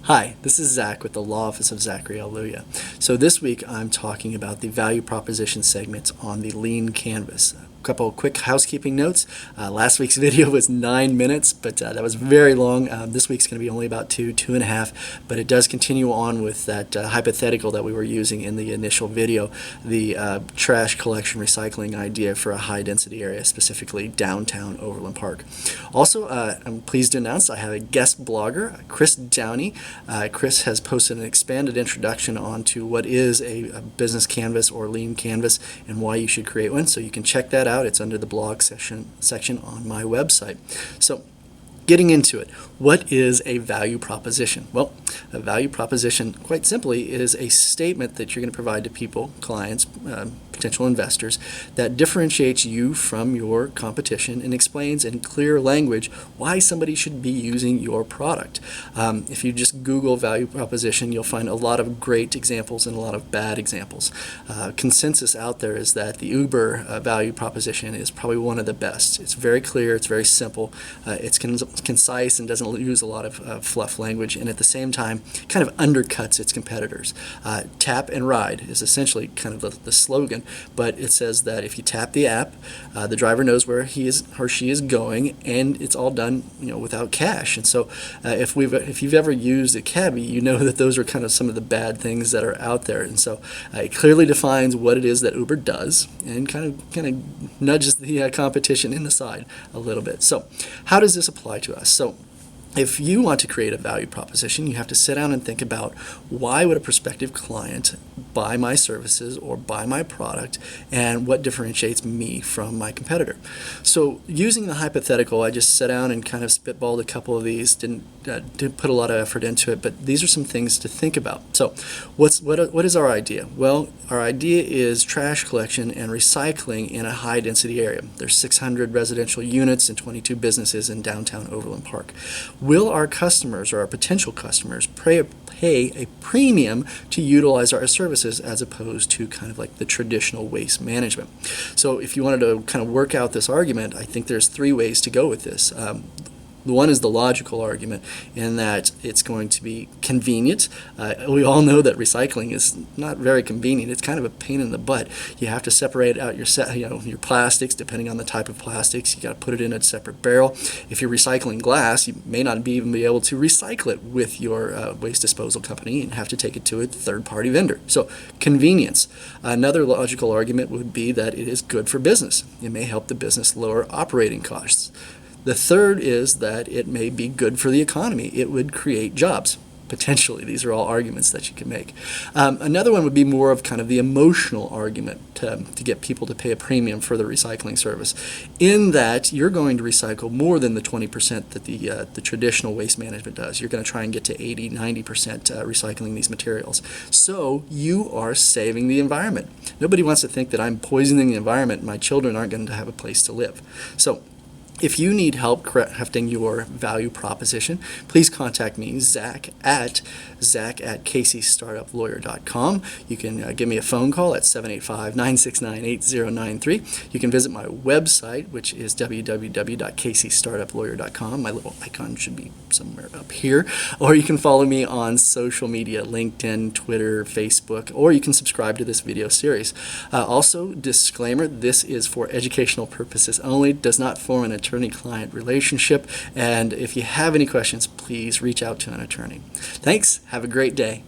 Hi, this is Zach with the Law Office of Zachary Aluya. So this week I'm talking about the value proposition segments on the Lean Canvas. A couple of quick housekeeping notes. Last week's video was 9 minutes, but that was very long. This week's going to be only about 2.5, but it does continue on with that hypothetical that we were using in the initial video, the trash collection recycling idea for a high density area, specifically downtown Overland Park. Also, I'm pleased to announce I have a guest blogger, Chris Downey. Chris has posted an expanded introduction onto what is a business canvas or lean canvas and why you should create one, so you can check that out. It's under the blog section on my website. So, getting into it, what is a value proposition? Well, a value proposition, quite simply, is a statement that you're going to provide to people, clients, potential investors, that differentiates you from your competition and explains in clear language why somebody should be using your product. If you just Google value proposition, you'll find a lot of great examples and a lot of bad examples. Consensus out there is that the Uber value proposition is probably one of the best. It's very clear, it's very simple, it's concise and doesn't use a lot of fluff language, and at the same time kind of undercuts its competitors. Tap and ride is essentially kind of the slogan, but it says that if you tap the app, the driver knows where he is or she is going, and it's all done without cash. And so if you've ever used a cabbie, you know that those are kind of some of the bad things that are out there. And so it clearly defines what it is that Uber does and kind of nudges the competition in the side a little bit. So how does this apply to us? So if you want to create a value proposition, you have to sit down and think about why would a prospective client buy my services or buy my product, and what differentiates me from my competitor. So using the hypothetical, I just sat down and kind of spitballed a couple of these, didn't put a lot of effort into it, but these are some things to think about. So what is our idea? Well, our idea is trash collection and recycling in a high density area. There's 600 residential units and 22 businesses in downtown Overland Park. Will our customers or our potential customers pay a premium to utilize our services as opposed to kind of like the traditional waste management? So if you wanted to kind of work out this argument, I think there's 3 ways to go with this. The one is the logical argument, in that it's going to be convenient. We all know that recycling is not very convenient. It's kind of a pain in the butt. You have to separate out your plastics, depending on the type of plastics. You got to put it in a separate barrel. If you're recycling glass, you may not even be able to recycle it with your waste disposal company and have to take it to a third-party vendor. So convenience. Another logical argument would be that it is good for business. It may help the business lower operating costs. The third is that it may be good for the economy. It would create jobs, potentially. These are all arguments that you can make. Another one would be more of kind of the emotional argument to get people to pay a premium for the recycling service, in that you're going to recycle more than the 20% that the traditional waste management does. You're going to try and get to 80, 90% recycling these materials. So you are saving the environment. Nobody wants to think that I'm poisoning the environment and my children aren't going to have a place to live. So if you need help crafting your value proposition, please contact me, Zach at kcstartuplawyer.com. You can give me a phone call at 785-969-8093. You can visit my website, which is www.kcstartuplawyer.com. My little icon should be somewhere up here. Or you can follow me on social media, LinkedIn, Twitter, Facebook, or you can subscribe to this video series. Also, disclaimer, this is for educational purposes only, does not form an attorney-client relationship, and if you have any questions, please reach out to an attorney. Thanks. Have a great day.